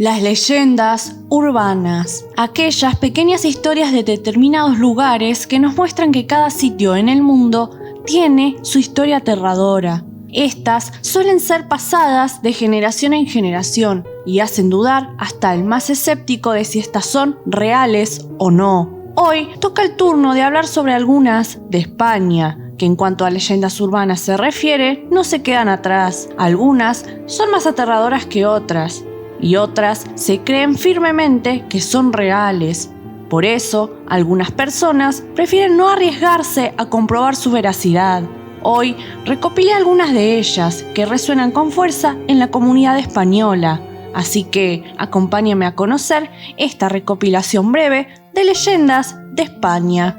Las leyendas urbanas, aquellas pequeñas historias de determinados lugares que nos muestran que cada sitio en el mundo tiene su historia aterradora. Estas suelen ser pasadas de generación en generación y hacen dudar hasta el más escéptico de si estas son reales o no. Hoy toca el turno de hablar sobre algunas de España, que en cuanto a leyendas urbanas se refiere, no se quedan atrás. Algunas son más aterradoras que otras, y otras se creen firmemente que son reales. Por eso, algunas personas prefieren no arriesgarse a comprobar su veracidad. Hoy recopilé algunas de ellas que resuenan con fuerza en la comunidad española, así que acompáñame a conocer esta recopilación breve de leyendas de España.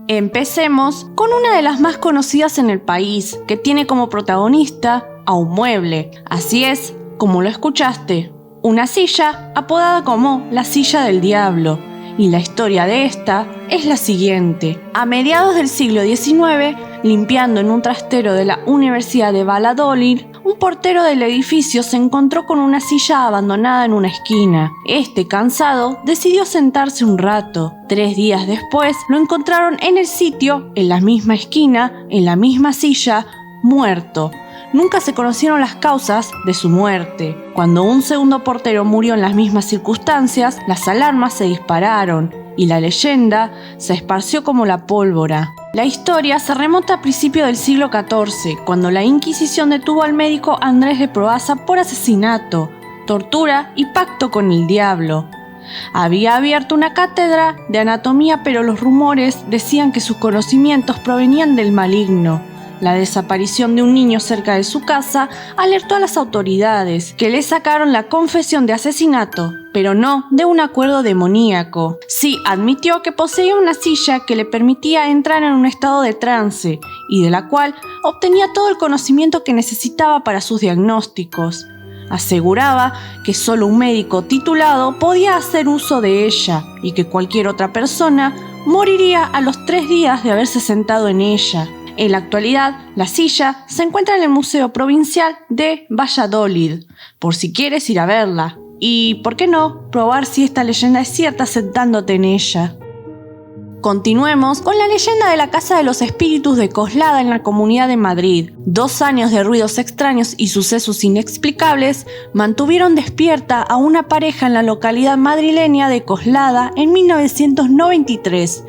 Empecemos con una de las más conocidas en el país, que tiene como protagonista a un mueble. Así es, como lo escuchaste, una silla apodada como la silla del diablo. Y la historia de esta es la siguiente. A mediados del siglo XIX, limpiando en un trastero de la Universidad de Valladolid, un portero del edificio se encontró con una silla abandonada en una esquina. Cansado, decidió sentarse un rato. 3 días después, lo encontraron en el sitio, en la misma esquina, en la misma silla, muerto. Nunca se conocieron las causas de su muerte. Cuando un segundo portero murió en las mismas circunstancias, las alarmas se dispararon y la leyenda se esparció como la pólvora. La historia se remonta a principios del siglo XIV, cuando la Inquisición detuvo al médico Andrés de Proaza por asesinato, tortura y pacto con el diablo. Había abierto una cátedra de anatomía, pero los rumores decían que sus conocimientos provenían del maligno. La desaparición de un niño cerca de su casa alertó a las autoridades, que le sacaron la confesión de asesinato, pero no de un acuerdo demoníaco. Sí admitió que poseía una silla que le permitía entrar en un estado de trance y de la cual obtenía todo el conocimiento que necesitaba para sus diagnósticos. Aseguraba que solo un médico titulado podía hacer uso de ella y que cualquier otra persona moriría a los 3 días de haberse sentado en ella. En la actualidad, la silla se encuentra en el Museo Provincial de Valladolid, por si quieres ir a verla. Y, ¿por qué no?, probar si esta leyenda es cierta sentándote en ella. Continuemos con la leyenda de la Casa de los Espíritus de Coslada en la Comunidad de Madrid. 2 años de ruidos extraños y sucesos inexplicables mantuvieron despierta a una pareja en la localidad madrileña de Coslada en 1993.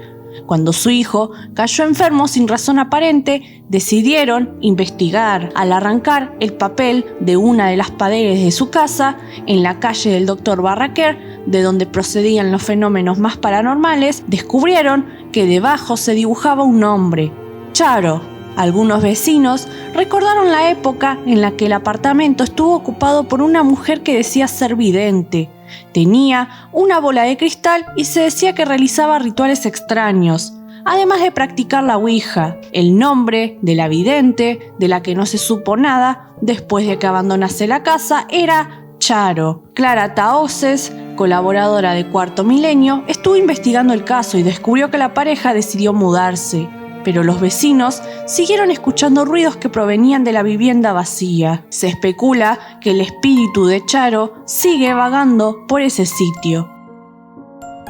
Cuando su hijo cayó enfermo sin razón aparente, decidieron investigar. Al arrancar el papel de una de las paredes de su casa, en la calle del Dr. Barraquer, de donde procedían los fenómenos más paranormales, descubrieron que debajo se dibujaba un nombre: Charo. Algunos vecinos recordaron la época en la que el apartamento estuvo ocupado por una mujer que decía ser vidente. Tenía una bola de cristal y se decía que realizaba rituales extraños, además de practicar la ouija. El nombre de la vidente, de la que no se supo nada después de que abandonase la casa, era Charo. Clara Tahoces, colaboradora de Cuarto Milenio, estuvo investigando el caso y descubrió que la pareja decidió mudarse. Pero los vecinos siguieron escuchando ruidos que provenían de la vivienda vacía. Se especula que el espíritu de Charo sigue vagando por ese sitio.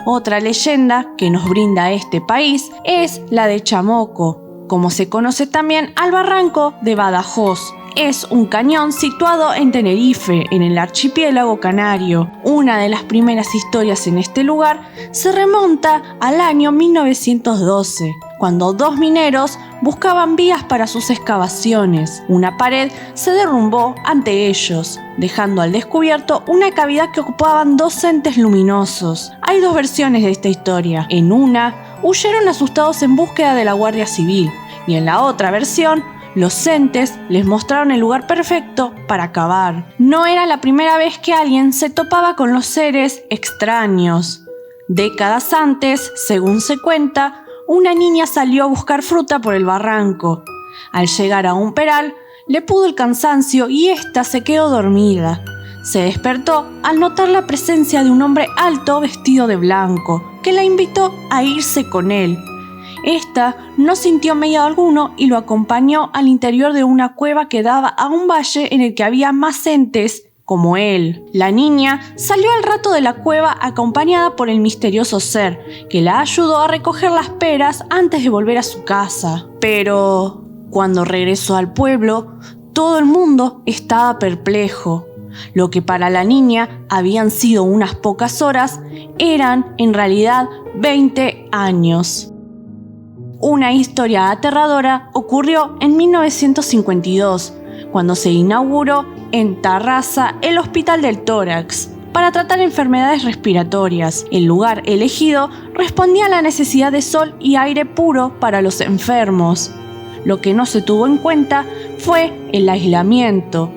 Otra leyenda que nos brinda este país es la de Chamoco, como se conoce también al barranco de Badajoz. Es un cañón situado en Tenerife, en el archipiélago canario. Una de las primeras historias en este lugar se remonta al año 1912, cuando 2 mineros buscaban vías para sus excavaciones. Una pared se derrumbó ante ellos, dejando al descubierto una cavidad que ocupaban 2 entes luminosos. Hay 2 versiones de esta historia. En una, huyeron asustados en búsqueda de la Guardia Civil, y en la otra versión, los entes les mostraron el lugar perfecto para cavar. No era la primera vez que alguien se topaba con los seres extraños. Décadas antes, según se cuenta, una niña salió a buscar fruta por el barranco. Al llegar a un peral, le pudo el cansancio y ésta se quedó dormida. Se despertó al notar la presencia de un hombre alto vestido de blanco, que la invitó a irse con él. Esta no sintió miedo alguno y lo acompañó al interior de una cueva que daba a un valle en el que había más entes como él. La niña salió al rato de la cueva acompañada por el misterioso ser, que la ayudó a recoger las peras antes de volver a su casa. Pero cuando regresó al pueblo, todo el mundo estaba perplejo. Lo que para la niña habían sido unas pocas horas, eran en realidad 20 años. Una historia aterradora ocurrió en 1952, cuando se inauguró en Tarrasa el Hospital del Tórax para tratar enfermedades respiratorias. El lugar elegido respondía a la necesidad de sol y aire puro para los enfermos. Lo que no se tuvo en cuenta fue el aislamiento.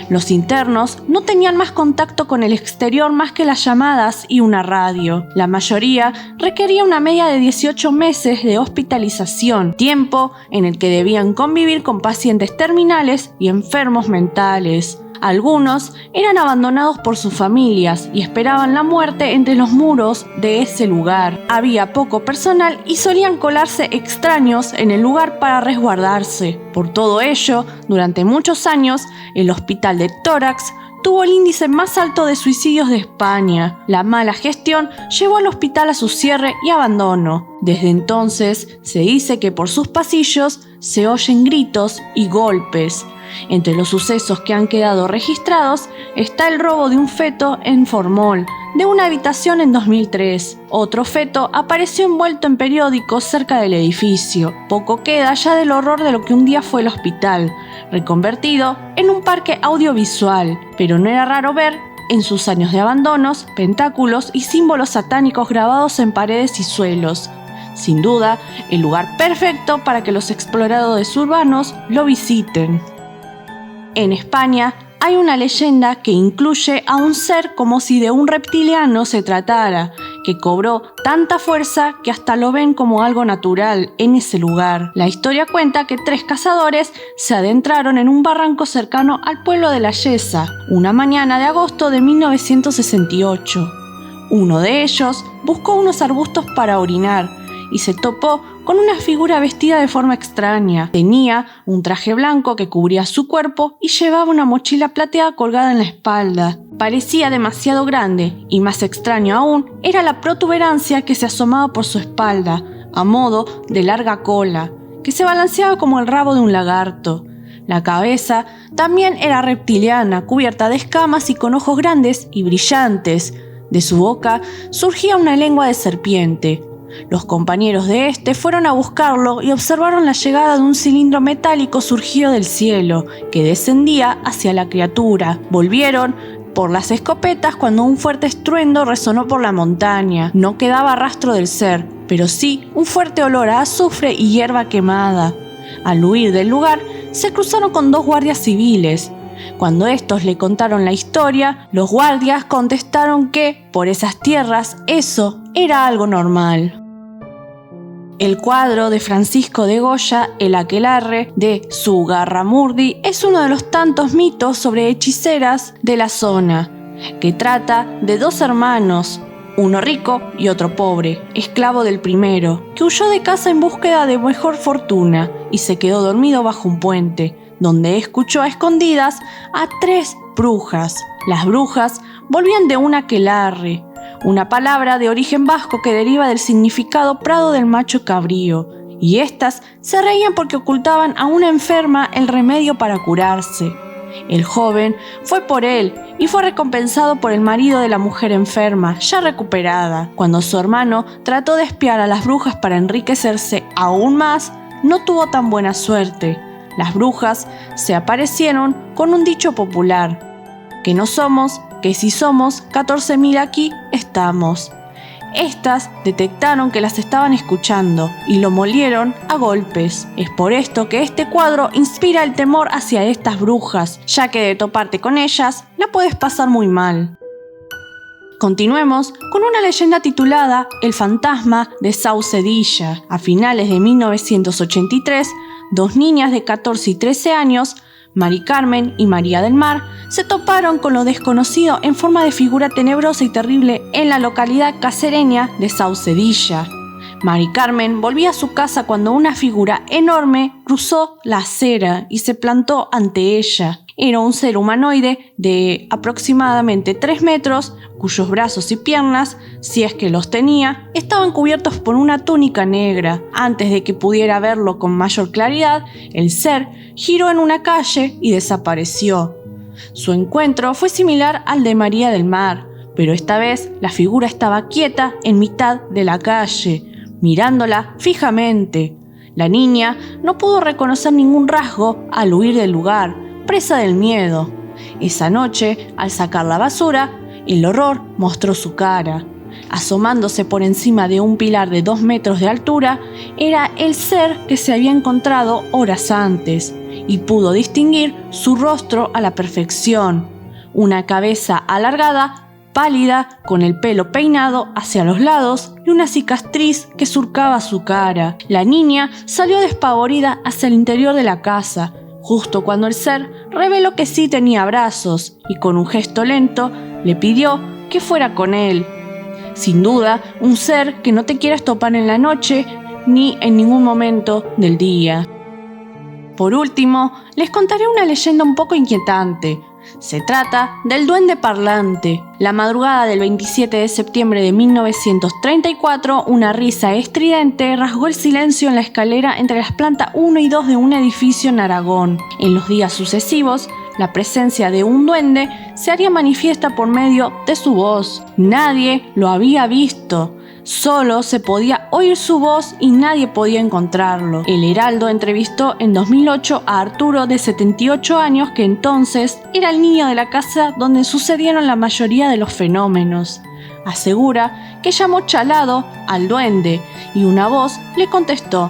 Los internos no tenían más contacto con el exterior más que las llamadas y una radio. La mayoría requería una media de 18 meses de hospitalización, tiempo en el que debían convivir con pacientes terminales y enfermos mentales. Algunos eran abandonados por sus familias y esperaban la muerte entre los muros de ese lugar. Había poco personal y solían colarse extraños en el lugar para resguardarse. Por todo ello, durante muchos años, el Hospital de Tórax tuvo el índice más alto de suicidios de España. La mala gestión llevó al hospital a su cierre y abandono. Desde entonces, se dice que por sus pasillos se oyen gritos y golpes. Entre los sucesos que han quedado registrados está el robo de un feto en Formol, de una habitación en 2003. Otro feto apareció envuelto en periódicos cerca del edificio. Poco queda ya del horror de lo que un día fue el hospital, reconvertido en un parque audiovisual, pero no era raro ver en sus años de abandonos, pentáculos y símbolos satánicos grabados en paredes y suelos. Sin duda, el lugar perfecto para que los exploradores urbanos lo visiten. En España hay una leyenda que incluye a un ser como si de un reptiliano se tratara, que cobró tanta fuerza que hasta lo ven como algo natural en ese lugar. La historia cuenta que 3 cazadores se adentraron en un barranco cercano al pueblo de La Yesa, una mañana de agosto de 1968. Uno de ellos buscó unos arbustos para orinar y se topó con una figura vestida de forma extraña. Tenía un traje blanco que cubría su cuerpo y llevaba una mochila plateada colgada en la espalda. Parecía demasiado grande y más extraño aún era la protuberancia que se asomaba por su espalda, a modo de larga cola, que se balanceaba como el rabo de un lagarto. La cabeza también era reptiliana, cubierta de escamas y con ojos grandes y brillantes. De su boca surgía una lengua de serpiente. Los compañeros de este fueron a buscarlo y observaron la llegada de un cilindro metálico surgido del cielo, que descendía hacia la criatura. Volvieron por las escopetas cuando un fuerte estruendo resonó por la montaña. No quedaba rastro del ser, pero sí un fuerte olor a azufre y hierba quemada. Al huir del lugar, se cruzaron con 2 guardias civiles. Cuando estos le contaron la historia, los guardias contestaron que, por esas tierras, eso era algo normal. El cuadro de Francisco de Goya, El aquelarre, de Zugarramurdi, es uno de los tantos mitos sobre hechiceras de la zona, que trata de 2 hermanos, uno rico y otro pobre, esclavo del primero, que huyó de casa en búsqueda de mejor fortuna y se quedó dormido bajo un puente, donde escuchó a escondidas a 3 brujas. Las brujas volvían de un aquelarre, una palabra de origen vasco que deriva del significado prado del macho cabrío, y éstas se reían porque ocultaban a una enferma el remedio para curarse. El joven fue por él y fue recompensado por el marido de la mujer enferma, ya recuperada. Cuando su hermano trató de espiar a las brujas para enriquecerse aún más, no tuvo tan buena suerte. Las brujas se aparecieron con un dicho popular: que no somos, que si somos 14.000 aquí estamos. Estas detectaron que las estaban escuchando y lo molieron a golpes. Es por esto que este cuadro inspira el temor hacia estas brujas, ya que de toparte con ellas la puedes pasar muy mal. Continuemos con una leyenda titulada El fantasma de Saucedilla. A finales de 1983, 2 niñas de 14 y 13 años, Mari Carmen y María del Mar, se toparon con lo desconocido en forma de figura tenebrosa y terrible en la localidad cacereña de Saucedilla. Mari Carmen volvía a su casa cuando una figura enorme cruzó la acera y se plantó ante ella. Era un ser humanoide de aproximadamente 3 metros, cuyos brazos y piernas, si es que los tenía, estaban cubiertos por una túnica negra. Antes de que pudiera verlo con mayor claridad, el ser giró en una calle y desapareció. Su encuentro fue similar al de María del Mar, pero esta vez la figura estaba quieta en mitad de la calle, mirándola fijamente. La niña no pudo reconocer ningún rasgo al huir del lugar, presa del miedo. Esa noche, al sacar la basura, el horror mostró su cara. Asomándose por encima de un pilar de 2 metros de altura, era el ser que se había encontrado horas antes, y pudo distinguir su rostro a la perfección. Una cabeza alargada, pálida, con el pelo peinado hacia los lados y una cicatriz que surcaba su cara. La niña salió despavorida hacia el interior de la casa, justo cuando el ser reveló que sí tenía brazos y con un gesto lento le pidió que fuera con él. Sin duda, un ser que no te quieres topar en la noche ni en ningún momento del día. Por último, les contaré una leyenda un poco inquietante. Se trata del duende parlante. La madrugada del 27 de septiembre de 1934, una risa estridente rasgó el silencio en la escalera entre las plantas 1 y 2 de un edificio en Aragón. En los días sucesivos, la presencia de un duende se haría manifiesta por medio de su voz. Nadie lo había visto. Solo se podía oír su voz y nadie podía encontrarlo. El Heraldo entrevistó en 2008 a Arturo, de 78 años, que entonces era el niño de la casa donde sucedieron la mayoría de los fenómenos. Asegura que llamó Chalado al duende y una voz le contestó: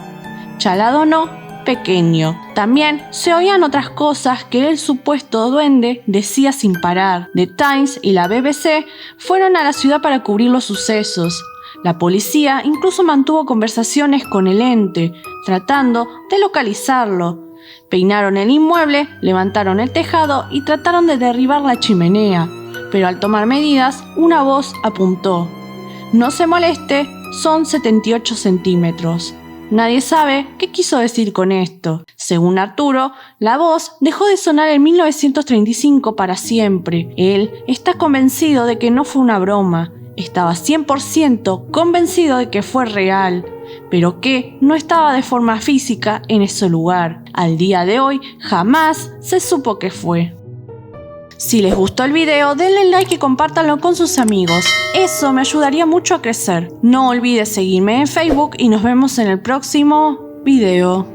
«Chalado no, pequeño». También se oían otras cosas que el supuesto duende decía sin parar. The Times y la BBC fueron a la ciudad para cubrir los sucesos. La policía incluso mantuvo conversaciones con el ente, tratando de localizarlo. Peinaron el inmueble, levantaron el tejado y trataron de derribar la chimenea, pero al tomar medidas, una voz apuntó: «No se moleste, son 78 centímetros». Nadie sabe qué quiso decir con esto. Según Arturo, la voz dejó de sonar en 1935 para siempre. Él está convencido de que no fue una broma. Estaba 100% convencido de que fue real, pero que no estaba de forma física en ese lugar. Al día de hoy, jamás se supo qué fue. Si les gustó el video, denle like y compártanlo con sus amigos. Eso me ayudaría mucho a crecer. No olvides seguirme en Facebook y nos vemos en el próximo video.